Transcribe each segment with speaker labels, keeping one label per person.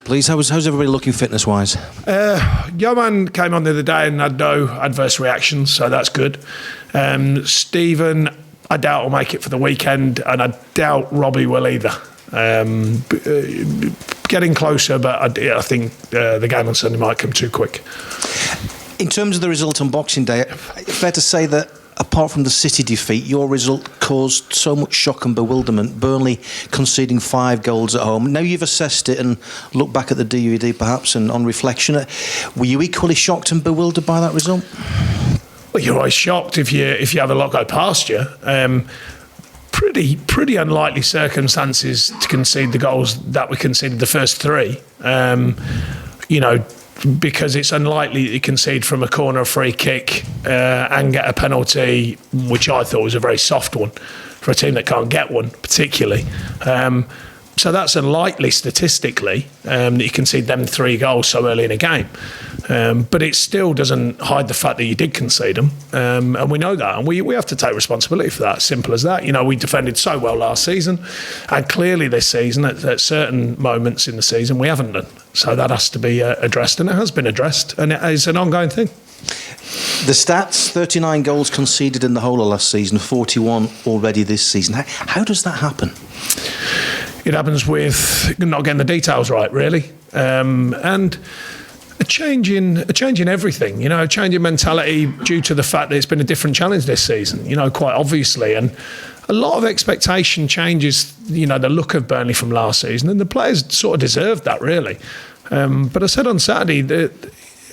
Speaker 1: please. How's everybody looking fitness-wise?
Speaker 2: Yeoman came on the other day and had no adverse reactions, so that's good. Stephen, I doubt will make it for the weekend, and I doubt Robbie will either. Getting closer, but I think the game on Sunday might come too quick.
Speaker 1: In terms of the result on Boxing Day, fair to say that apart from the City defeat, your result caused so much shock and bewilderment, Burnley conceding 5 goals at home. Now you've assessed it and looked back at the DVD perhaps, and on reflection, were you equally shocked and bewildered by that result?
Speaker 2: Well, you're always shocked if you have a lot go past you. Pretty unlikely circumstances to concede the goals that we conceded the first 3. Because it's unlikely that you concede from a corner, a free kick, and get a penalty, which I thought was a very soft one for a team that can't get one, particularly. So that's unlikely statistically that you concede them 3 goals so early in a game. But it still doesn't hide the fact that you did concede them. And we know that. And we have to take responsibility for that. Simple as that. We defended so well last season. And clearly this season, at certain moments in the season, we haven't done. So that has to be addressed. And it has been addressed. And it is an ongoing thing.
Speaker 1: The stats, 39 goals conceded in the whole of last season, 41 already this season. How does that happen?
Speaker 2: It happens with not getting the details right, really, and a change in everything. A change in mentality due to the fact that it's been a different challenge this season. Quite obviously, and a lot of expectation changes. The look of Burnley from last season, and the players sort of deserved that, really. But I said on Saturday that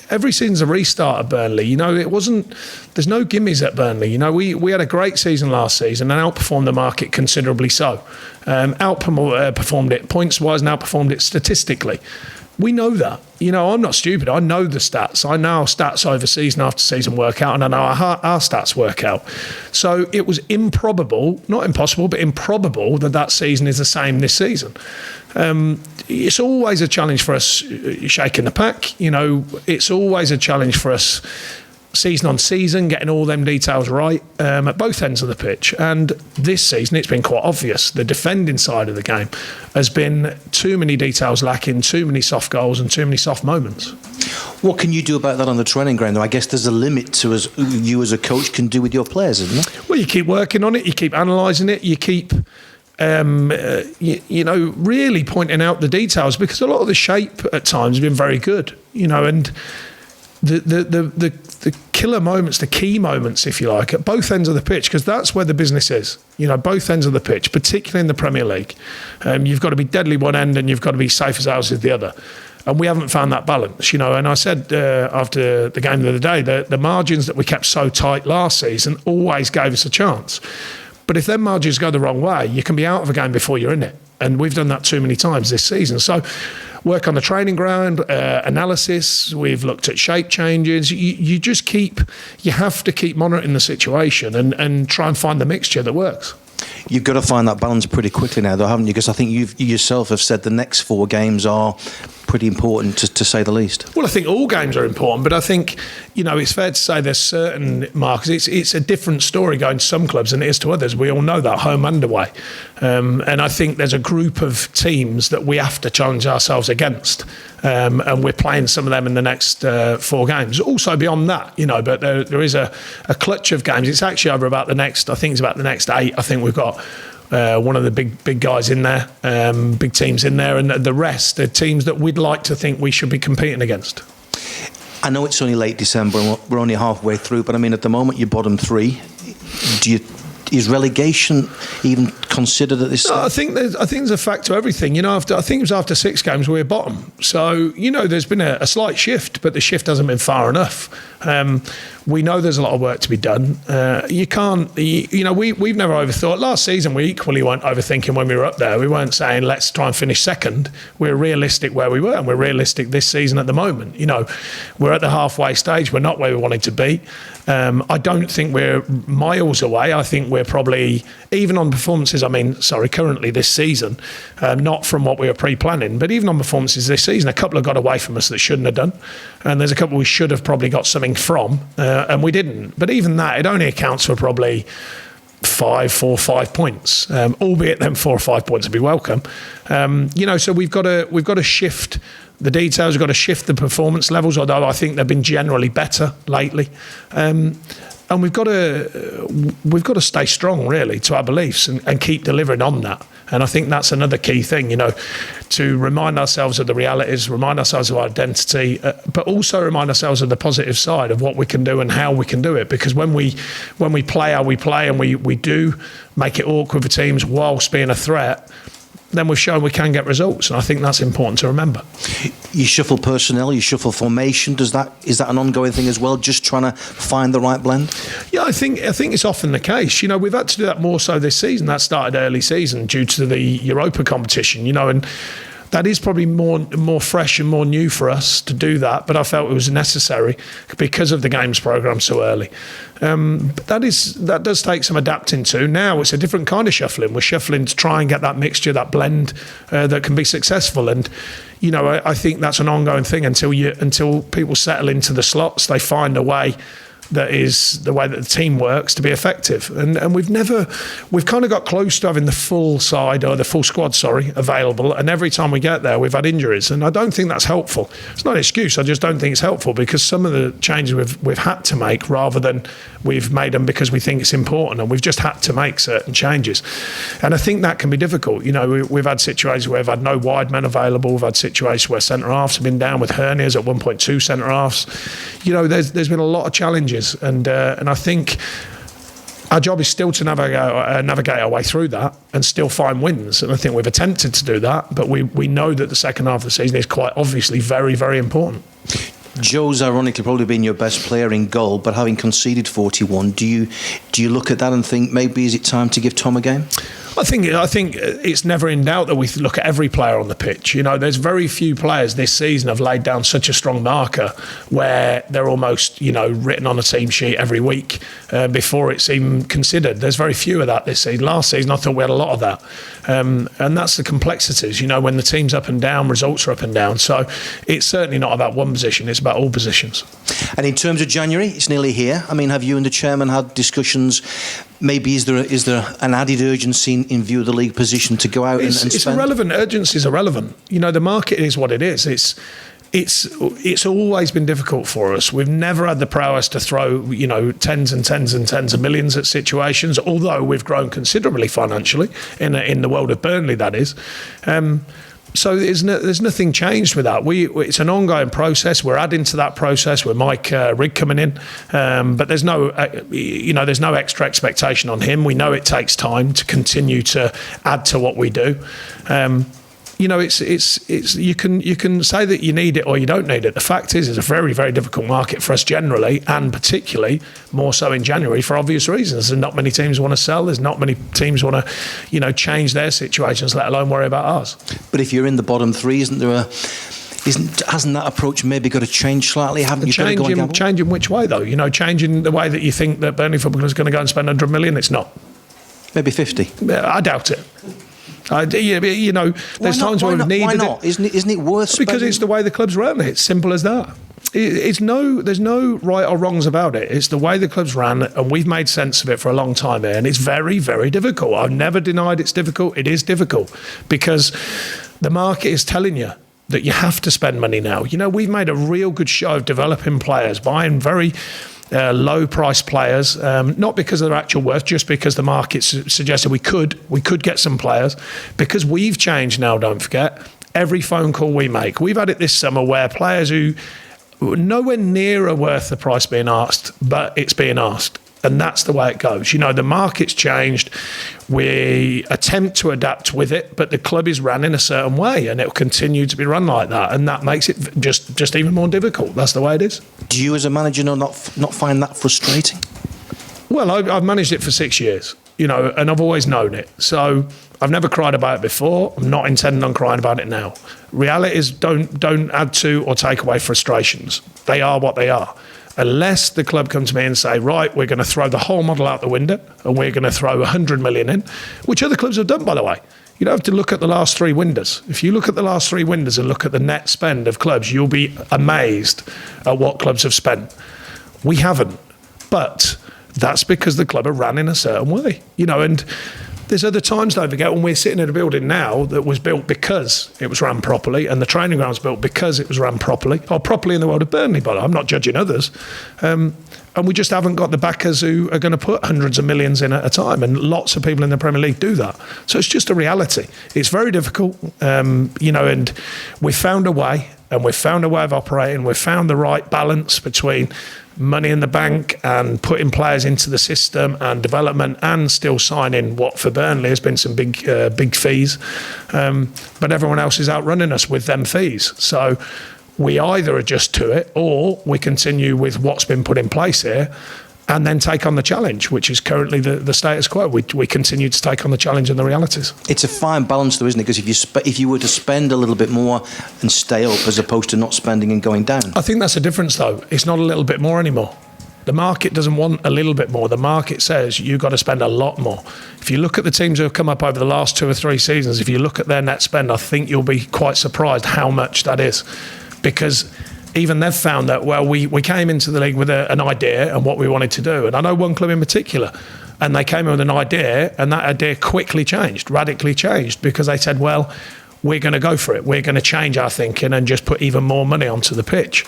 Speaker 2: every season's a restart at Burnley. It wasn't. There's no gimmies at Burnley. We had a great season last season and outperformed the market considerably so. Outperformed it points-wise and outperformed it statistically. We know that. I'm not stupid. I know the stats. I know how stats over season after season work out, and I know how our stats work out. So it was improbable, not impossible, but improbable that season is the same this season. It's always a challenge for us shaking the pack. It's always a challenge for us season on season, getting all them details right at both ends of the pitch. And this season, it's been quite obvious. The defending side of the game has been too many details lacking, too many soft goals and too many soft moments.
Speaker 1: What can you do about that on the training ground, though? I guess there's a limit to you as a coach can do with your players, isn't there? Well,
Speaker 2: you keep working on it, you keep analysing it, you keep really pointing out the details, because a lot of the shape at times has been very good, and the killer moments, the key moments, if you like, at both ends of the pitch, because that's where the business is. Both ends of the pitch, particularly in the Premier League. You've got to be deadly one end and you've got to be safe as houses the other. And we haven't found that balance, And I said after the game the other day that the margins that we kept so tight last season always gave us a chance. But if them margins go the wrong way, you can be out of a game before you're in it. And we've done that too many times this season. So work on the training ground, analysis, we've looked at shape changes. You have to keep monitoring the situation and try and find the mixture that works.
Speaker 1: You've got to find that balance pretty quickly now, though, haven't you? Because I think you yourself have said the next 4 games are pretty important, to say the least.
Speaker 2: Well, I think all games are important, but I think, it's fair to say there's certain markers. It's a different story going to some clubs than it is to others. We all know that, home and away. And I think there's a group of teams that we have to challenge ourselves against. And we're playing some of them in the next 4 games. Also beyond that, but there is a clutch of games. It's actually over about the next 8. I think we've got one of the big guys in there, big teams in there, and the rest are teams that we'd like to think we should be competing against.
Speaker 1: I know it's only late December and we're only halfway through, but I mean, at the moment you're bottom 3. Is relegation even considered at this stage?
Speaker 2: No, I think there's a fact to everything. I think it was after 6 games we were bottom. So, there's been a slight shift, but the shift hasn't been far enough. We know there's a lot of work to be done. We've never overthought. Last season, we equally weren't overthinking when we were up there. We weren't saying, let's try and finish second. We're realistic where we were, and we're realistic this season at the moment. We're at the halfway stage. We're not where we wanted to be. I don't think we're miles away. I think we're probably, even on performances, currently this season, not from what we were pre-planning, but even on performances this season, a couple have got away from us that shouldn't have done. And there's a couple we should have probably got something from, and we didn't. But even that, it only accounts for probably 4 or 5 points, albeit them 4 or 5 points would be welcome. So we've got to shift the details. We've got to shift the performance levels, although I think they've been generally better lately. And we've got to stay strong, really, to our beliefs and keep delivering on that. And I think that's another key thing, to remind ourselves of the realities, remind ourselves of our identity, but also remind ourselves of the positive side of what we can do and how we can do it. Because when we play how we play and we do make it awkward for teams whilst being a threat, then we've shown we can get results, and I think that's important to remember.
Speaker 1: You shuffle personnel, you shuffle formation. Is that an ongoing thing as well? Just trying to find the right blend.
Speaker 2: Yeah, I think it's often the case. We've had to do that more so this season. That started early season due to the Europa competition. And that is probably more fresh and more new for us to do that, but I felt it was necessary because of the games programme so early. But that does take some adapting to. Now it's a different kind of shuffling. We're shuffling to try and get that mixture, that blend that can be successful. And I think that's an ongoing thing until people settle into the slots. They find a way that is the way that the team works to be effective. And we've kind of got close to having the full side, or the full squad, available. And every time we get there, we've had injuries. And I don't think that's helpful. It's not an excuse. I just don't think it's helpful, because some of the changes we've had to make, rather than we've made them because we think it's important, and we've just had to make certain changes. And I think that can be difficult. We've had situations where we've had no wide men available. We've had situations where centre-halves have been down with hernias at 1.2 centre-halves. There's been a lot of challenges. And I think our job is still to navigate our way through that and still find wins. And I think we've attempted to do that, but we know that the second half of the season is quite obviously very, very important.
Speaker 1: Joe's ironically probably been your best player in goal, but having conceded 41, do you look at that and think maybe is it time to give Tom a game?
Speaker 2: I think it's never in doubt that we look at every player on the pitch. There's very few players this season have laid down such a strong marker where they're almost, written on a team sheet every week before it's even considered. There's very few of that this season. Last season, I thought we had a lot of that. And that's the complexities, when the team's up and down, results are up and down. So it's certainly not about one position, it's about all positions.
Speaker 1: And in terms of January, it's nearly here. I mean, have you and the chairman had discussions? Maybe is there an added urgency in view of the league position to go out and spend? It's
Speaker 2: irrelevant. Urgency is irrelevant. The market is what it is. It's always been difficult for us. We've never had the prowess to throw, tens and tens and tens of millions at situations, although we've grown considerably financially in the world of Burnley, that is. So there's nothing changed with that. It's an ongoing process. We're adding to that process with Mike Rigg coming in, but there's no extra expectation on him. We know it takes time to continue to add to what we do. It's you can say that you need it or you don't need it. The fact is, it's a very, very difficult market for us generally, and particularly more so in January for obvious reasons. There's not many teams want to sell. There's not many teams want to, change their situations, let alone worry about ours.
Speaker 1: But if you're in the bottom three, hasn't that approach maybe got to change slightly? Haven't you got to go and gamble?
Speaker 2: Change in which way though? Changing the way that you think that Burnley Football Club is going to go and spend 100 million. It's not.
Speaker 1: Maybe 50.
Speaker 2: I doubt it. There's times where we've needed
Speaker 1: why not?
Speaker 2: it.
Speaker 1: Isn't it worth spending?
Speaker 2: Because it's the way the club's run. It's simple as that. There's no right or wrongs about it. It's the way the club's ran, and we've made sense of it for a long time here, and it's very, very difficult. I've never denied it's difficult. It is difficult because the market is telling you that you have to spend money now. We've made a real good show of developing players, buying very low-priced players, not because of their actual worth, just because the market suggested we could get some players. Because we've changed now, don't forget, every phone call we make. We've had it this summer where players who nowhere near are worth the price being asked, but it's being asked. And that's the way it goes. The market's changed. We attempt to adapt with it, but the club is run in a certain way, and it'll continue to be run like that. And that makes it just even more difficult. That's the way it is.
Speaker 1: Do you, as a manager, not find that frustrating?
Speaker 2: Well, I've managed it for 6 years, and I've always known it. So I've never cried about it before. I'm not intending on crying about it now. Reality is don't add to or take away frustrations. They are what they are. Unless the club come to me and say, right, we're going to throw the whole model out the window and we're going to throw 100 million in, which other clubs have done, by the way. You don't have to look at the last three windows. If you look at the last three windows and look at the net spend of clubs, you'll be amazed at what clubs have spent. We haven't. But That's because the club are ran in a certain way, and there's other times, don't forget, when we're sitting in a building now that was built because it was run properly, and the training ground was built because it was run properly, or properly in the world of Burnley, but I'm not judging others. And we just haven't got the backers who are going to put hundreds of millions in at a time, and lots of people in the Premier League do that. So it's just a reality. It's very difficult, and we've found a way, and we've found a way of operating. We've found the right balance between money in the bank and putting players into the system and development, and still signing what for Burnley has been some big fees. But everyone else is outrunning us with them fees. So we either adjust to it or we continue with what's been put in place here and then take on the challenge, which is currently the status quo. We continue to take on the challenge and the realities.
Speaker 1: It's a fine balance, though, isn't it? Because if you were to spend a little bit more and stay up, as opposed to not spending and going down.
Speaker 2: I think that's a difference, though. It's not a little bit more anymore. The market doesn't want a little bit more. The market says you've got to spend a lot more. If you look at the teams who have come up over the last 2 or 3 seasons, if you look at their net spend, I think you'll be quite surprised how much that is. Because even they've found that, well, we came into the league with an idea and what we wanted to do. And I know one club in particular, and they came in with an idea, and that idea quickly changed, radically changed, because they said, well, we're going to go for it. We're going to change our thinking and just put even more money onto the pitch.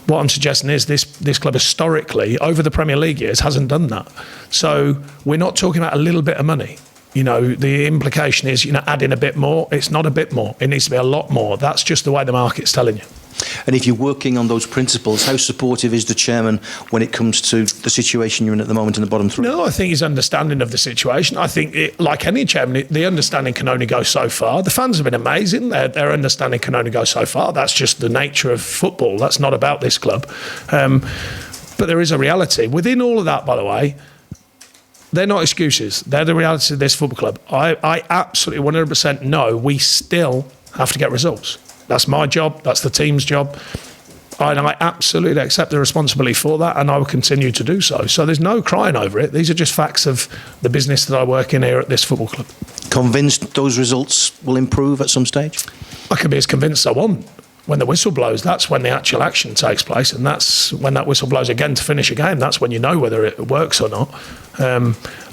Speaker 2: What I'm suggesting is this club historically, over the Premier League years, hasn't done that. So we're not talking about a little bit of money. The implication is, adding a bit more. It's not a bit more. It needs to be a lot more. That's just the way the market's telling you.
Speaker 1: And if you're working on those principles, how supportive is the chairman when it comes to the situation you're in at the moment in the bottom 3?
Speaker 2: No, I think he's understanding of the situation. I think, like any chairman, the understanding can only go so far. The fans have been amazing. Their understanding can only go so far. That's just the nature of football. That's not about this club. But there is a reality. Within all of that, by the way, they're not excuses. They're the reality of this football club. I absolutely 100% know we still have to get results. That's my job. That's the team's job. And I absolutely accept the responsibility for that, and I will continue to do so. So there's no crying over it. These are just facts of the business that I work in here at this football club.
Speaker 1: Convinced those results will improve at some stage?
Speaker 2: I can be as convinced as I want. When the whistle blows, that's when the actual action takes place, and that's when that whistle blows again to finish a game. That's when you know whether it works or not.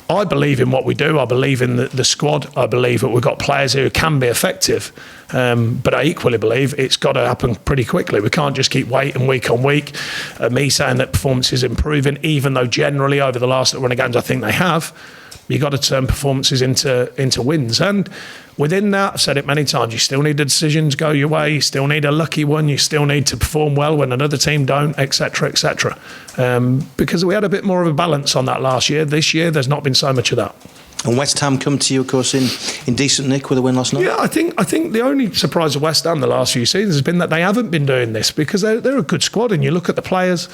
Speaker 2: I believe in what we do. I believe in the squad. I believe that we've got players who can be effective. But I equally believe it's got to happen pretty quickly. We can't just keep waiting week on week. Me saying that performance is improving, even though generally over the last run of games I think they have. You've got to turn performances into wins. And within that, I've said it many times, you still need the decisions go your way. You still need a lucky one. You still need to perform well when another team don't, etc., etc. Because we had a bit more of a balance on that last year. This year, there's not been so much of that.
Speaker 1: And West Ham come to you, of course, in decent nick with a win last night?
Speaker 2: Yeah, I think the only surprise of West Ham the last few seasons has been that they haven't been doing this, because they're a good squad, and you look at the players,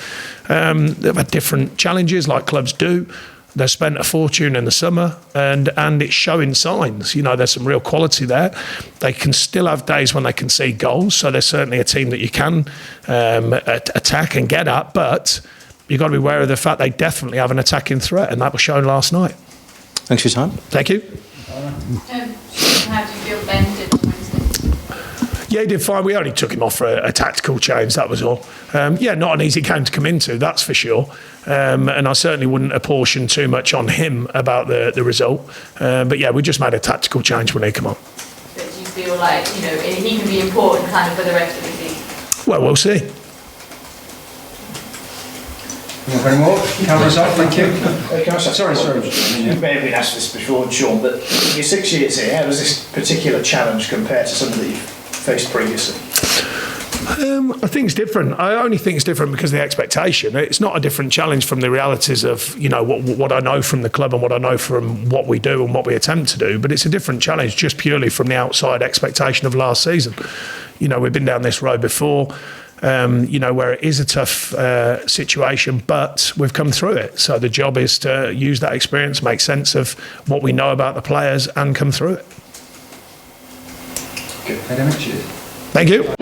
Speaker 2: they've had different challenges like clubs do. They've spent a fortune in the summer, and it's showing signs. There's some real quality there. They can still have days when they can see goals, so they're certainly a team that you can attack and get at, but you've got to be aware of the fact they definitely have an attacking threat, and that was shown last night.
Speaker 1: Thanks for your time.
Speaker 2: Thank you.
Speaker 3: How do you feel Ben did on Wednesday?
Speaker 2: Yeah, he did fine. We only took him off for a tactical change, that was all. Not an easy game to come into, that's for sure. And I certainly wouldn't apportion too much on him about the result. But yeah, we just made a tactical change when he came on.
Speaker 3: But do you feel like, he can be important kind of for the rest of the season?
Speaker 2: Well, we'll see.
Speaker 4: Any more? Cameras up, thank you.
Speaker 5: Sorry. You may have been asked this before, Sean, but in your 6 years here, how does this particular challenge compare to something that you've faced previously?
Speaker 2: I think it's different. I only think it's different because of the expectation. It's not a different challenge from the realities of, what I know from the club and what I know from what we do and what we attempt to do. But it's a different challenge just purely from the outside expectation of last season. We've been down this road before. Where it is a tough situation, but we've come through it. So the job is to use that experience, make sense of what we know about the players, and come through it.
Speaker 4: Good.
Speaker 2: Thank you.